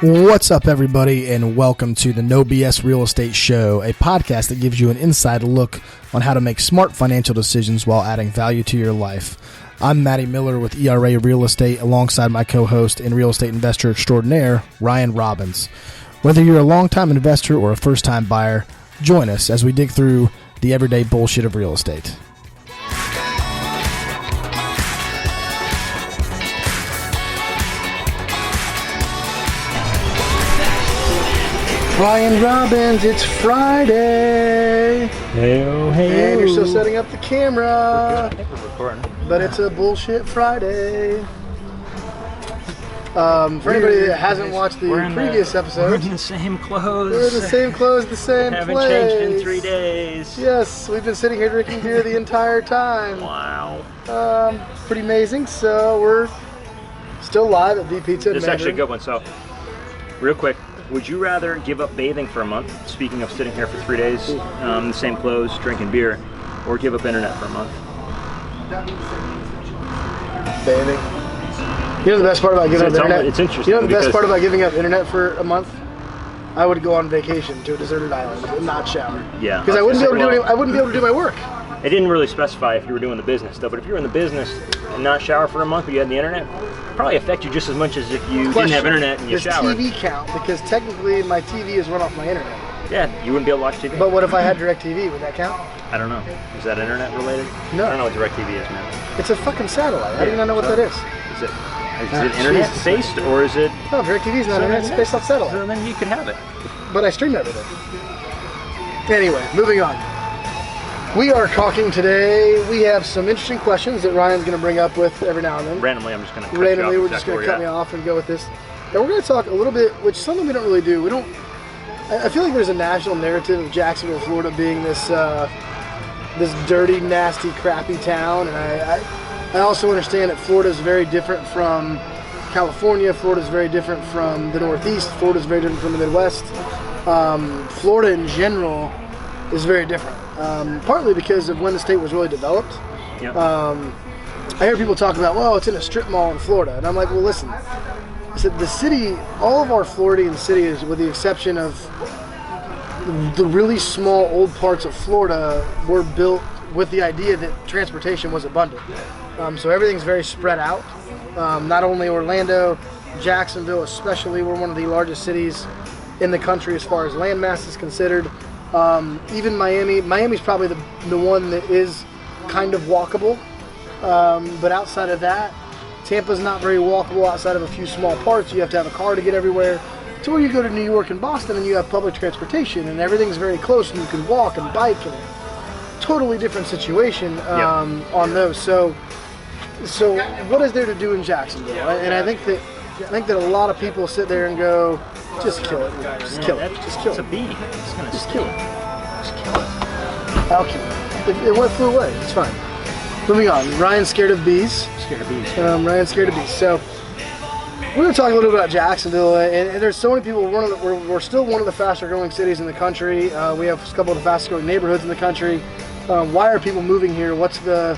What's up, everybody, and welcome to the No BS Real Estate Show, a podcast that gives you an inside look on how to make smart financial decisions while adding value to your life. I'm Matty Miller with ERA Real Estate, alongside my co-host and real estate investor extraordinaire, Ryan Robbins. Whether you're a long-time investor or a first-time buyer, join us as we dig through the everyday bullshit of real estate. Ryan Robbins, it's Friday. Hey-o, hey-o. And you're still setting up the camera. I think we're recording. But it's a bullshit Friday. For anybody that hasn't watched the previous episode, we're in the same clothes. We're in the same clothes, the same haven't place. Changed in 3 days. Yes, we've been sitting here drinking beer the entire time. Wow. Pretty amazing. So we're still live at V Pizza. This is actually a good one. So, real quick. Would you rather give up bathing for a month, speaking of sitting here for 3 days, the same clothes, drinking beer, or give up internet for a month? Bathing. You know the best part about giving up internet? It's interesting. You know the best part about giving up internet for a month? I would go on vacation to a deserted island and not shower. Yeah. Because I wouldn't be able to do my work. It didn't really specify if you were doing the business stuff, but if you were in the business and not shower for a month, but you had the internet, it'd probably affect you just as much as if you didn't have internet and you showered. Does TV count? Because technically my TV is run off my internet. Yeah, you wouldn't be able to watch TV. But what if I had DirecTV? Would that count? I don't know. Is that internet related? No. I don't know what DirecTV is, man. It's a fucking satellite. I don't even know what that is. Is it internet based or is it? No, DirecTV is not internet. It's based off satellite. So then you could have it. But I stream everything. Anyway, moving on. We are talking today. We have some interesting questions that Ryan's going to bring up with every now and then. Randomly, I'm just going to cut Randomly, you off. we're just going to cut me off and go with this. And we're going to talk a little bit, which something we don't really do. We don't. I feel like there's a national narrative of Jacksonville, Florida, being this this dirty, nasty, crappy town, and I also understand that Florida is very different from California. Florida is very different from the Northeast. Florida is very different from the Midwest. Florida in general is very different. Partly because of when the state was really developed. Yep. I hear people talk about, well, it's in a strip mall in Florida. And I'm like, well, listen. I said, the city, all of our Floridian cities, with the exception of the really small old parts of Florida, were built with the idea that transportation was abundant. So everything's very spread out. Not only Orlando, Jacksonville especially, we're one of the largest cities in the country as far as land mass is considered. Even Miami's probably the one that is kind of walkable, but outside of that, Tampa's not very walkable outside of a few small parts. You have to have a car to get everywhere. To where you go to New York and Boston and you have public transportation and everything's very close and you can walk and bike, and totally different situation on those. So what is there to do in Jacksonville? And I think that a lot of people sit there and go, just kill it. Just kill it. Just kill it. It's a bee. It's gonna just kill it. Just kill it. I'll kill it. It flew away. It's fine. Moving on. Ryan's scared of bees. Scared of bees. Ryan's scared of bees. So we're going to talk a little bit about Jacksonville. And there's so many people. We're still one of the faster growing cities in the country. We have a couple of the fastest growing neighborhoods in the country. Why are people moving here? What's the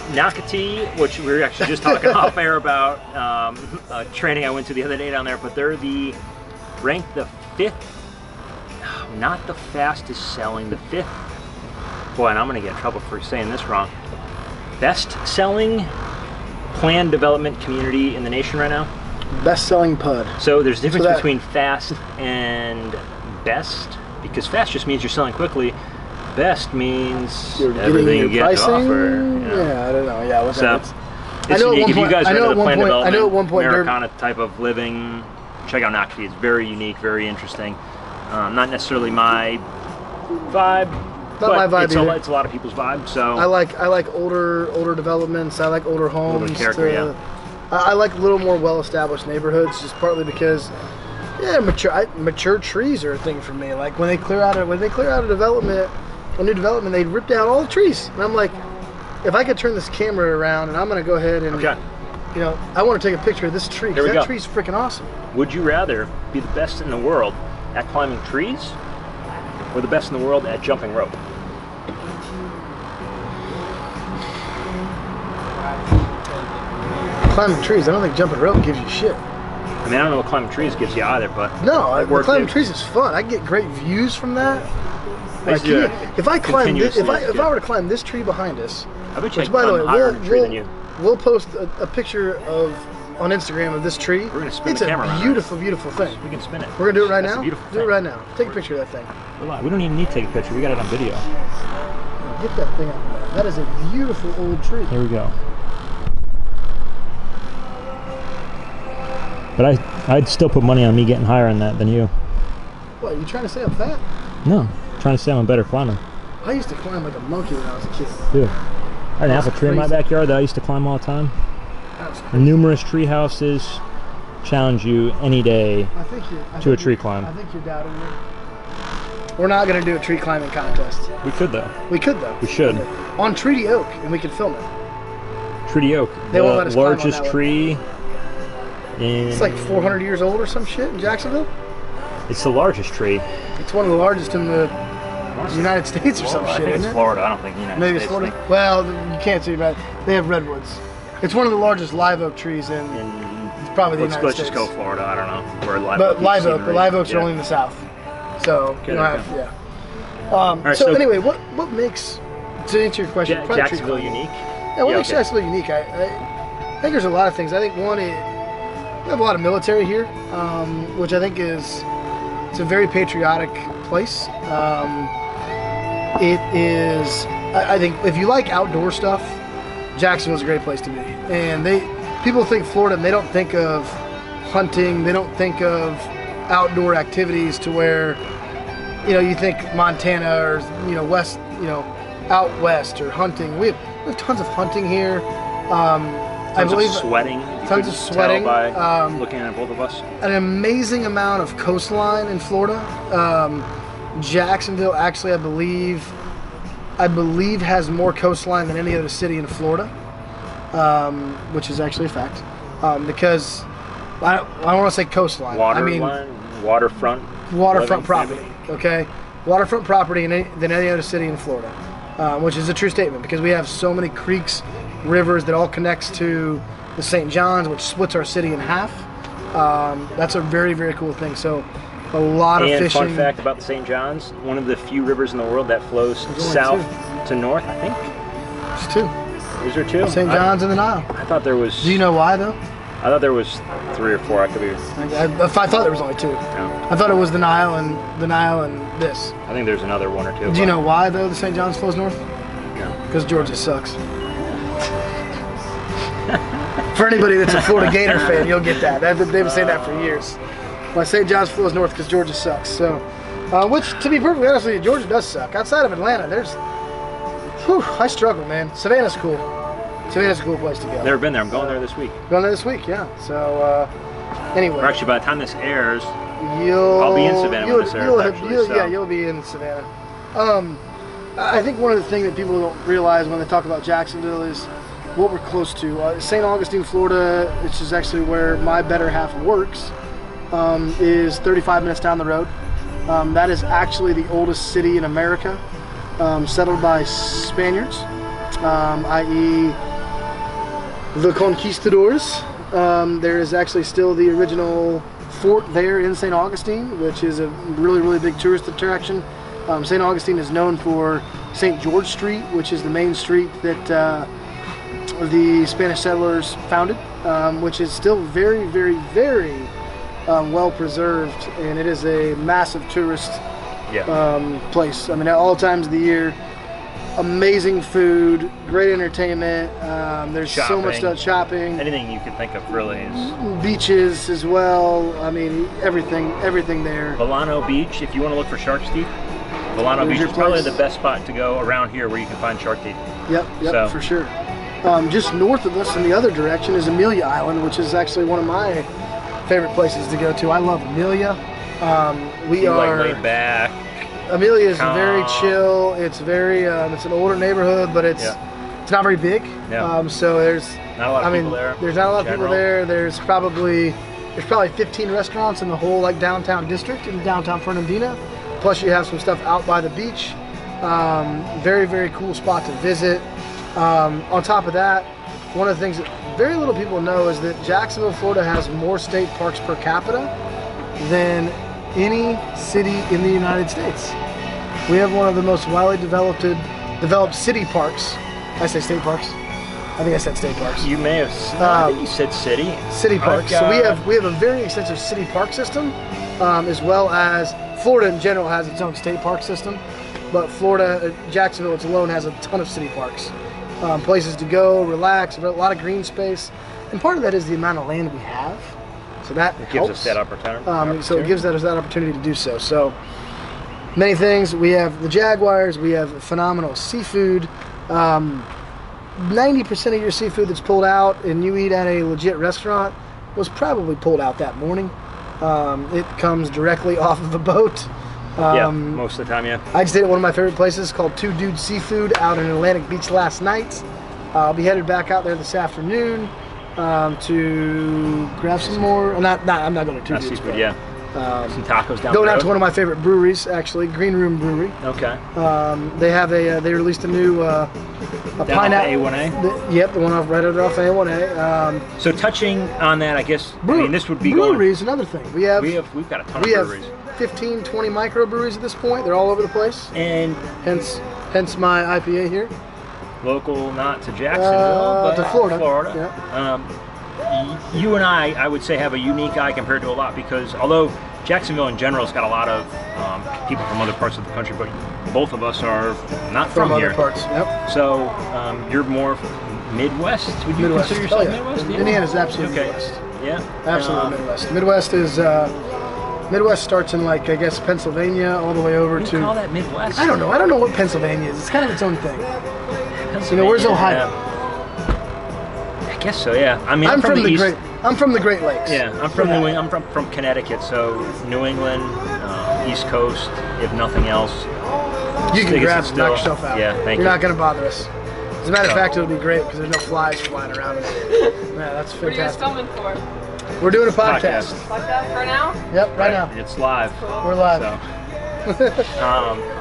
Nocatee, which we were actually just talking off air about, training I went to the other day down there, but they're ranked the 5th, not the fastest selling, the 5th, boy, and I'm going to get in trouble for saying this wrong, best selling planned development community in the nation right now. Best selling PUD. So there's a difference between fast and best, because fast just means you're selling quickly. Best means you're everything you get pricing? to offer. Yeah, I don't know. Yeah, what's that? It's unique. If you guys are into the planned development, I know at one point Americana type of living, check out Nocatee. It's very unique, very interesting. Not necessarily my vibe, it's a lot of people's vibe. So I like older developments. I like older homes. Character, I like a little more well-established neighborhoods, just partly because mature trees are a thing for me. Like when they clear out a new development, they rip down all the trees, and I'm like, if I could turn this camera around, and I'm going to go ahead and, I want to take a picture of this tree, because that tree's freaking awesome. Would you rather be the best in the world at climbing trees, or the best in the world at jumping rope? Climbing trees. I don't think jumping rope gives you shit. I mean, I don't know what climbing trees gives you either, but No, worth climbing it. trees is fun. I get great views from that. I used to do it If I climb this, if continuously. I were to climb this tree behind us, I bet you I which can by the climb way, higher in a tree than you. we'll post a picture on Instagram of this tree. We're gonna spin It's the camera a around beautiful, beautiful thing. We can spin it. We're gonna do it right That's now. A beautiful Do it thing. right now. Take a picture of that thing. We don't even need to take a picture. We got it on video. Get that thing out there. That is a beautiful old tree. Here we go. But I'd still put money on me getting higher on that than you. What, you trying to say I'm fat? No, I'm trying to say I'm a better climber. I used to climb like a monkey when I was a kid. Dude, I had an apple tree in my crazy. backyard that I used to climb all the time. That was crazy. Numerous tree houses. Challenge you any day I think to a tree climb. I think you're doubting me. We're not going to do a tree climbing contest. We could though. We could though. We should. On Treaty Oak, and we could film it. Treaty Oak, They won't let the us climb on largest that one. tree in... It's like 400 years old or some shit in Jacksonville. It's the largest tree. It's one of the largest in the United States or some I shit, think isn't it's it? Florida. I don't think the United Maybe it's States. Florida. Well, you can't see that. They have redwoods. It's one of the largest live oak trees in probably the United Let's States. just go Florida. I don't know where live But oak live seem oak, to the be. live oaks are Yeah. only in the south. So you don't Okay. have, yeah. right, so so- anyway, what makes, to answer your question, probably tree Jacksonville climbing. unique. Yeah, what Yeah, makes okay. Jacksonville unique? I think there's a lot of things. I think one, we have a lot of military here, which I think it's a very patriotic place. It is, I think, if you like outdoor stuff, Jacksonville's a great place to be. And people think Florida, and they don't think of hunting, they don't think of outdoor activities to where, you think Montana or, west, out west or hunting. We have tons of hunting here. I believe Of sweating. You tons couldn't of sweating, Tell by looking at both of us. an amazing amount of coastline in Florida. Jacksonville, actually, I believe has more coastline than any other city in Florida, which is actually a fact. Because I don't want to say coastline. I mean waterfront. waterfront living, property. maybe. Okay, waterfront property than any other city in Florida, which is a true statement because we have so many creeks, rivers that all connects to the St. John's, which splits our city in half. That's a very, very cool thing. So a lot of And fishing. fun fact about the St. John's, one of the few rivers in the world that flows only south to north, I think. There's two. Is there two? St. John's and the Nile. I thought there was... Do you know why though? I thought there was 3 or 4. I could be... I thought there was only two. No. I thought it was the Nile and this. I think there's another 1 or 2. Do you know why though the St. John's flows north? No. Because Georgia sucks. For anybody that's a Florida Gator fan, you'll get that. They've been saying that for years. Why St. John's flows north because Georgia sucks. So, which, to be perfectly honest with you, Georgia does suck. Outside of Atlanta, I struggle, man. Savannah's cool. Savannah's a cool place to go. Never been there. I'm going there this week. Going there this week, yeah. So, anyway. Or actually, by the time this airs, You'll, I'll be in Savannah when this airs, actually, so. Yeah, you'll be in Savannah. I think one of the things that people don't realize when they talk about Jacksonville is what we're close to. St. Augustine, Florida, which is actually where my better half works, is 35 minutes down the road. That is actually the oldest city in America, settled by Spaniards, i.e. the conquistadors. There is actually still the original fort there in St. Augustine, which is a really, really big tourist attraction. St. Augustine is known for St. George Street, which is the main street that the Spanish settlers founded, which is still very, very, very well preserved, and it is a massive tourist place. I mean, at all times of the year, amazing food, great entertainment. There's so much stuff, shopping. Anything you could think of really is. Beaches as well. I mean, everything there. Volano Beach, if you want to look for shark's teeth, Volano There's Beach your is probably place. the best spot to go around here where you can find shark teeth. Yep, So. for sure. Just north of us in the other direction is Amelia Island, which is actually one of my favorite places to go to. I love Amelia. We You are like laid back. Amelia is Calm. very chill. It's very it's an older neighborhood, but it's not very big. Yeah. So there's Not a lot of people there. There's not a lot of people General. there. There's probably 15 restaurants in the whole downtown district in downtown Fernandina. Plus you have some stuff out by the beach. Very, very cool spot to visit. On top of that, one of the things that very little people know is that Jacksonville, Florida has more state parks per capita than any city in the United States. We have one of the most widely developed city parks. I say state parks. I think I said state parks. You may have. I think you said city. City parks. So we have a very extensive city park system, as well as Florida in general has its own state park system. But Florida, Jacksonville, it's alone has a ton of city parks, places to go, relax, a lot of green space, and part of that is the amount of land we have. So that gives us that opportunity. So it gives us that opportunity to do so. So many things. We have the Jaguars. We have phenomenal seafood. 90% of your seafood that's pulled out and you eat at a legit restaurant was probably pulled out that morning. It comes directly off of a boat. Yeah, most of the time, yeah. I just stayed at one of my favorite places called Two Dudes Seafood out in Atlantic Beach last night. I'll be headed back out there this afternoon to grab some more. I'm not going to Two Dudes. Seafood, yeah. Some tacos down Going the road. out to one of my favorite breweries, actually, Green Room Brewery. Okay. They have they released a new a pineapple. A1A? Yep, the one right over off A1A. So touching on that, I guess, this would be brewery is another thing. We've got a ton of breweries. We have 15, 20 microbreweries at this point. They're all over the place. And hence my IPA here. Local, not to Jacksonville, but to Florida. Yeah. You and I would say, have a unique eye compared to a lot, because although Jacksonville in general has got a lot of people from other parts of the country, but both of us are not from here. Other parts. Yep. So you're more Midwest. Would you consider yourself Midwest? Yeah. Indiana's absolutely Midwest. Yeah. Absolutely Midwest. Midwest is Midwest starts in, like, I guess, Pennsylvania all the way over to. Call that Midwest? I don't know. I don't know what Pennsylvania is. It's kind of its own thing. You know, where's Ohio? I guess so. Yeah. I mean, I'm from the East. I'm from the Great Lakes. Yeah, I'm from New England. I'm from Connecticut, so New England, East Coast, if nothing else. You can grab and knock yourself out. Yeah, thank you. You're not going to bother us. As a matter of fact, it'll be great because there's no flies flying around. Yeah, that's fantastic. What are you guys filming for? We're doing a podcast. Podcast for now? Yep, right now. It's live. Cool. We're live. So.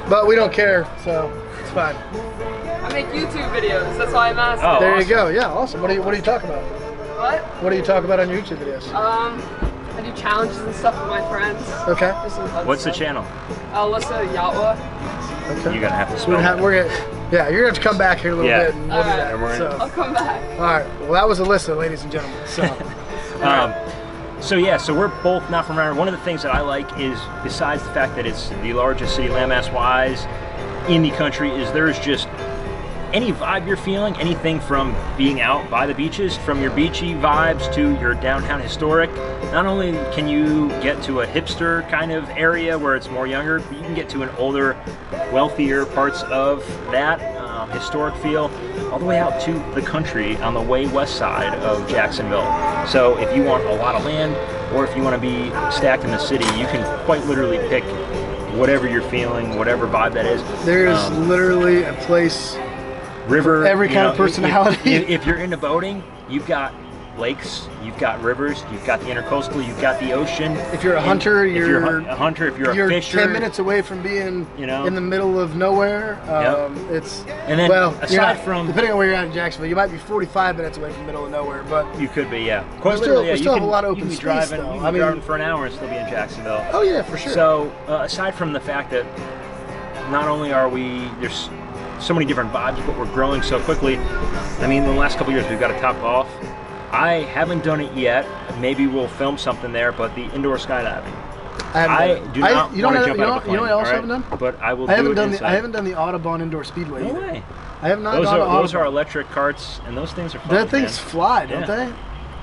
But we don't care, so it's fine. I make YouTube videos. That's why I'm asking. Oh, there awesome. you go. Yeah, awesome. What do you talk about? What? What do you talk about on your YouTube videos? I do challenges and stuff with my friends. Okay. What's the channel? Alyssa Yatwa. Okay. You're gonna have to spell it. You're gonna have to come back here a little bit and we'll do that. I'll come back. All right. Well, that was Alyssa, ladies and gentlemen. So we're both not from around. One of the things that I like is, besides the fact that it's the largest city landmass wise in the country, is there's just any vibe you're feeling, anything from being out by the beaches, from your beachy vibes to your downtown historic. Not only can you get to a hipster kind of area where it's more younger, but you can get to an older, wealthier parts of that historic feel, all the way out to the country on the way west side of Jacksonville. So if you want a lot of land, or if you want to be stacked in the city, you can quite literally pick whatever you're feeling, whatever vibe that is. There's literally a place river, every kind of personality. If you're into boating, you've got lakes, you've got rivers, you've got the intercoastal, you've got the ocean. If you're a hunter, if you're a fisher, 10 minutes away from being in the middle of nowhere. It's aside from depending on where you're at in Jacksonville, you might be 45 minutes away from the middle of nowhere, but you could be, Quite literally, you still have a lot of open space, driving, though. You can be driving for an hour and still be in Jacksonville. Oh yeah, for sure. So aside from the fact that not only are there's so many different vibes, but we're growing so quickly. I mean, in the last couple of years, we've got a top golf. I haven't done it yet. Maybe we'll film something there, but the indoor skydiving. I do not want to jump out of a plane. You know what else I haven't done? But I will I haven't do it done inside. I haven't done the Audubon Indoor Speedway No either. way. I have not gone to Audubon. Those are electric carts, and those things are fun. Those things fly, don't they?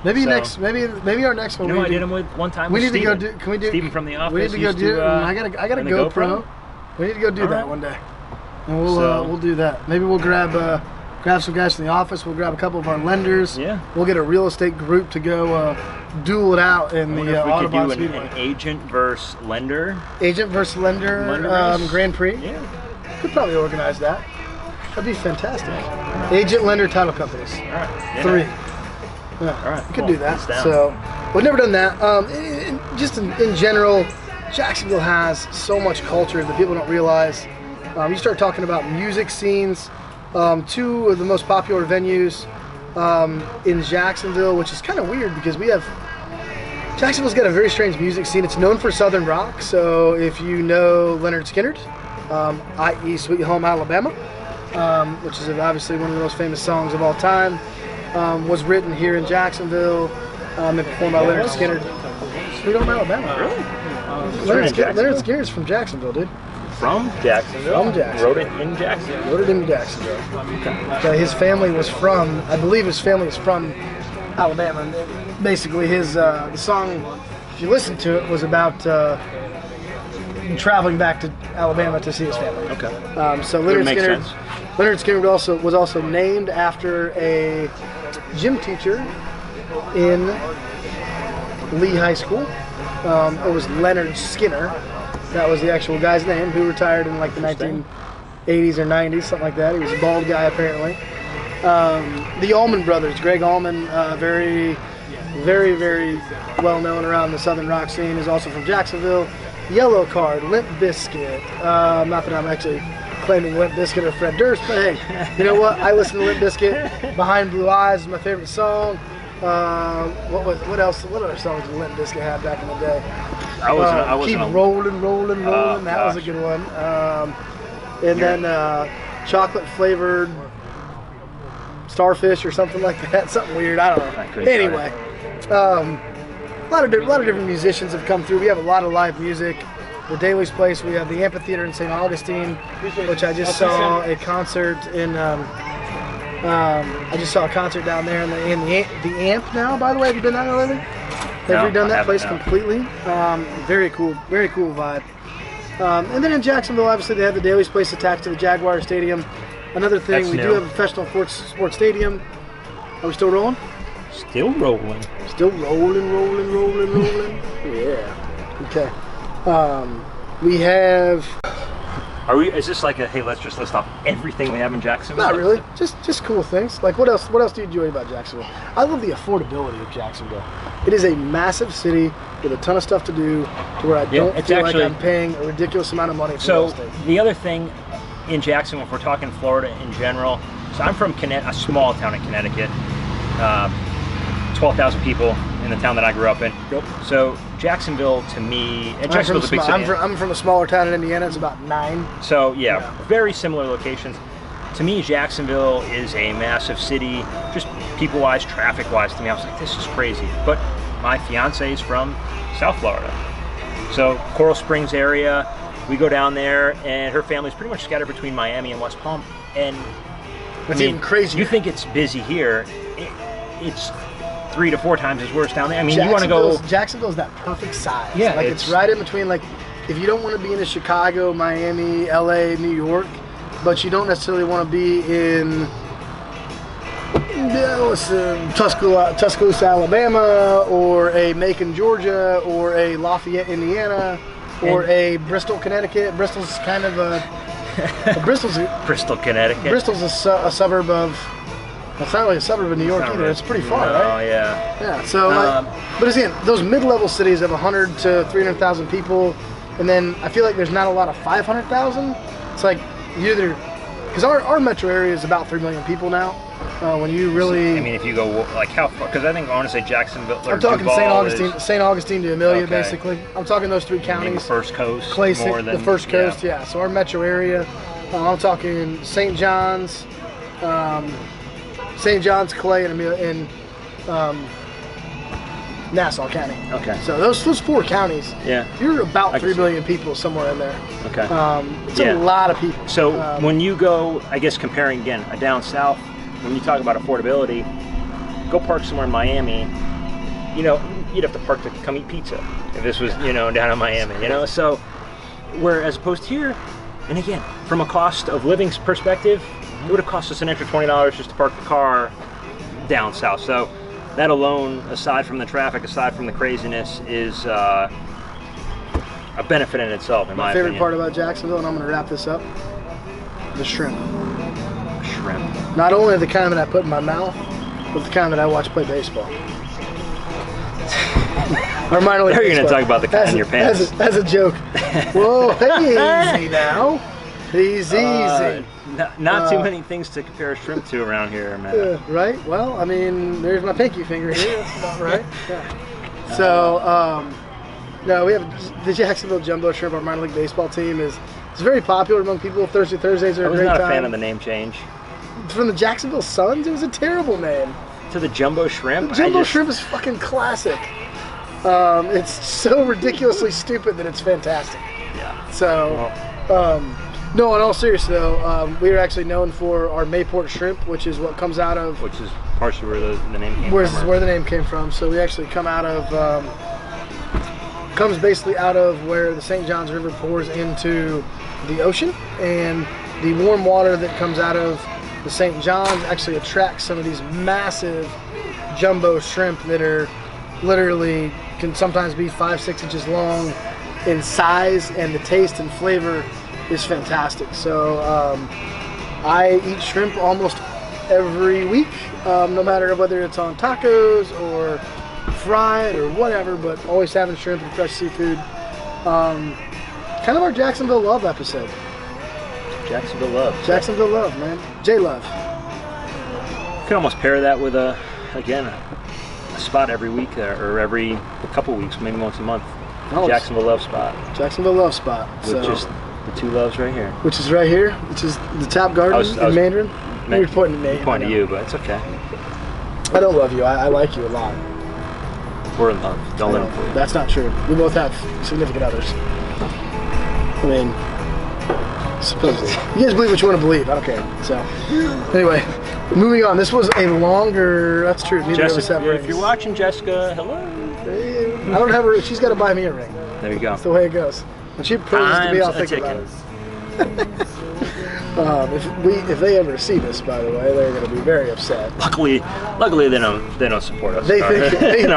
Maybe our next one. You know, I did them with one time. We need Steven. to go do. Can we do? Steven from the office. We need to go do. I got a GoPro. We need to go do that one day, and we'll do that. Maybe we'll grab some guys from the office. We'll grab a couple of our lenders. Yeah. We'll get a real estate group to go duel it out in the Audubon Speedway. An agent versus lender. Agent versus lender Grand Prix. Yeah. Could probably organize that. That'd be fantastic. Agent, lender, title companies. All right. Yeah. 3. Yeah. All right. We could do that. So we've never done that. Just in general, Jacksonville has so much culture that people don't realize. You start talking about music scenes. 2 of the most popular venues in Jacksonville, which is kind of weird because Jacksonville's got a very strange music scene. It's known for Southern rock, so if you know Leonard Skinner, i.e. Sweet Home Alabama, which is obviously one of the most famous songs of all time, was written here in Jacksonville and performed by Leonard Skinner. Sweet Home Alabama. Really? Leonard Skinner's from Jacksonville, dude. From Jacksonville? From Jacksonville. Wrote it in Jacksonville? Wrote it in Jacksonville. His family was from, I believe his family is from Alabama. And basically, the song, if you listen to it, was about traveling back to Alabama to see his family. Okay. So Leonard sense. Skinner was also named after a gym teacher in Lee High School. It was Leonard Skinner. That was the actual guy's name, who retired in like the 1980s or 90s, something like that. He was a bald guy, apparently. The Allman Brothers, Greg Allman, very, very, very well known around the Southern rock scene, is also from Jacksonville. Yellow Card, Limp Bizkit. Not that I'm actually claiming Limp Bizkit or Fred Durst, but hey, you know what? I listen to Limp Bizkit. Behind Blue Eyes is my favorite song. What else? What other songs did Limp Bizkit have back in the day? I wasn't Keep rolling. That was a good one. And then chocolate flavored starfish or something like that. Something weird. I don't know. Anyway, a lot of different musicians have come through. We have a lot of live music. The Daly's Place. We have the amphitheater in St. Augustine, which I just saw a concert in. I just saw a concert down there in the Amp now. By the way, have you been down there lately? They've redone that place completely. Very cool vibe. And then in Jacksonville, obviously, they have the Daly's Place attached to the Jaguar Stadium. Another thing, we do have a professional sports stadium. Are we still rolling? Still rolling. Still rolling. Yeah. Okay. We have. Is this like a, hey, let's just list off everything we have in Jacksonville? Not really. Just cool things. Like what else do you enjoy about Jacksonville? I love the affordability of Jacksonville. It is a massive city with a ton of stuff to do, to where I don't feel like I'm paying a ridiculous amount of money for real estate. So the other thing in Jacksonville, if we're talking Florida in general, so I'm from a small town in Connecticut, 12,000 people in the town that I grew up in. Yep. So Jacksonville, to me, Jacksonville's a big city. I'm from a smaller town in Indiana. It's about 9. So yeah, very similar locations. To me, Jacksonville is a massive city, just people-wise, traffic-wise. To me, I was like, this is crazy. But my fiance is from South Florida, so Coral Springs area. We go down there, and her family's pretty much scattered between Miami and West Palm. And it's even crazier. You think it's busy here? It's 3 to 4 times as worse down there. I mean, you want to go. Jacksonville's that perfect size. Yeah, like it's right in between. Like, if you don't want to be in Chicago, Miami, LA, New York, but you don't necessarily want to be in Tuscaloosa, Alabama, or a Macon, Georgia, or a Lafayette, Indiana, or a Bristol, Connecticut. Bristol's kind of Bristol, Connecticut. Bristol's a suburb of. It's not really a suburb of New York either. It's pretty far, right? Oh yeah. Yeah. So, but again, those mid-level cities have 100 to 300,000 people, and then I feel like there's not a lot of 500,000. It's like because our metro area is about 3 million people now. When you really, I mean, if you go like how far? Because I think I want to say Jacksonville. I'm talking St. Augustine to Amelia, basically. I'm talking those 3 counties. Maybe First Coast. The First Coast, yeah. So our metro area. I'm talking St. John's, Clay, and Nassau County. Okay. So those 4 counties. Yeah. You're about 3 million people somewhere in there. Okay. It's a lot of people. So when you go, I guess comparing again down south, when you talk about affordability, go park somewhere in Miami. You know, you'd have to park to come eat pizza if this was down in Miami. So where as opposed here, and again from a cost of living perspective, it would have cost us an extra $20 just to park the car down south. So that alone, aside from the traffic, aside from the craziness, is a benefit in itself, in my opinion. My favorite part about Jacksonville, and I'm going to wrap this up, the shrimp. Shrimp. Not only the kind that I put in my mouth, but the kind that I watch play baseball. Or minor league baseball. You're going to talk about the kind in your pants. As a joke. Whoa, hey, easy now. He's easy. Not too many things to compare shrimp to around here, man. Right? Well, I mean, there's my pinky finger here. That's about right. Yeah. So, no, we have the Jacksonville Jumbo Shrimp. Our minor league baseball team is very popular among people. Thursdays are a great time. I was not a fan of the name change. From the Jacksonville Suns, it was a terrible name. To the Jumbo Shrimp? The Jumbo Shrimp is fucking classic. It's so ridiculously stupid that it's fantastic. Yeah. So, no, in all seriousness though, we are actually known for our Mayport shrimp, which is what comes out of... Which is partially where the name came from. Where the name came from. So we actually come out of... comes basically out of where the St. Johns River pours into the ocean, and the warm water that comes out of the St. Johns actually attracts some of these massive jumbo shrimp that are literally can sometimes be 5-6 inches long in size, and the taste and flavor is fantastic. So I eat shrimp almost every week, no matter whether it's on tacos or fried or whatever, but always having shrimp and fresh seafood. Kind of our Jacksonville Love episode. Jacksonville Love. Jacksonville Love, man. J-Love. You can almost pair that with a spot every week or every couple weeks, maybe once a month. Oh, Jacksonville Love spot. Jacksonville Love spot. With just the two loves right here. Which is right here, which is the Tap Garden in Mandarin. You're pointing at me. Pointing to you, but it's okay. I don't love you. I like you a lot. We're in love. Don't let him fool you. That's not true. We both have significant others. I mean, supposedly. You guys believe what you want to believe. I don't care. So, anyway, moving on. This was a longer. That's true. Jessica, if you're watching, Jessica, hello. I don't have her. She's got to buy me a ring. There you go. That's the way it goes. When she proposes to me, I'll think about it. If they ever see this, by the way, they're going to be very upset. Luckily they don't support us. They think here.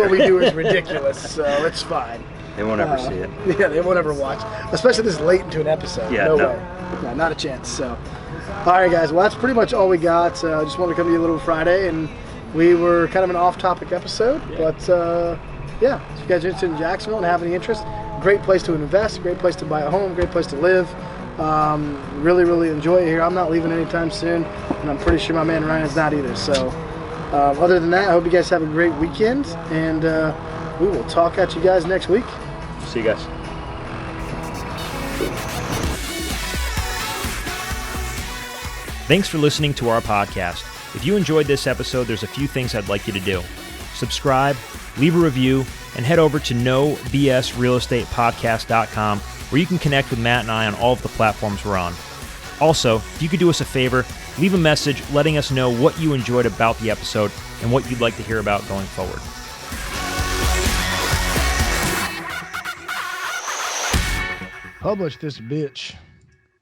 what we do is ridiculous, so it's fine. They won't ever see it. Yeah, they won't ever watch, especially this late into an episode. Yeah, no way. No, not a chance. So, all right, guys. Well, that's pretty much all we got. I just wanted to come to you a little Friday, and we were kind of an off-topic episode, but yeah. If you guys are interested in Jacksonville and have any interest, great place to invest, great place to buy a home, great place to live. Really, really enjoy it here. I'm not leaving anytime soon, and I'm pretty sure my man Ryan is not either. So, other than that, I hope you guys have a great weekend, and we will talk at you guys next week. See you guys. Thanks for listening to our podcast. If you enjoyed this episode, there's a few things I'd like you to do. Subscribe, leave a review, and head over to NoBSRealEstatePodcast.com, where you can connect with Matt and I on all of the platforms we're on. Also, if you could do us a favor, leave a message letting us know what you enjoyed about the episode and what you'd like to hear about going forward. Publish this bitch.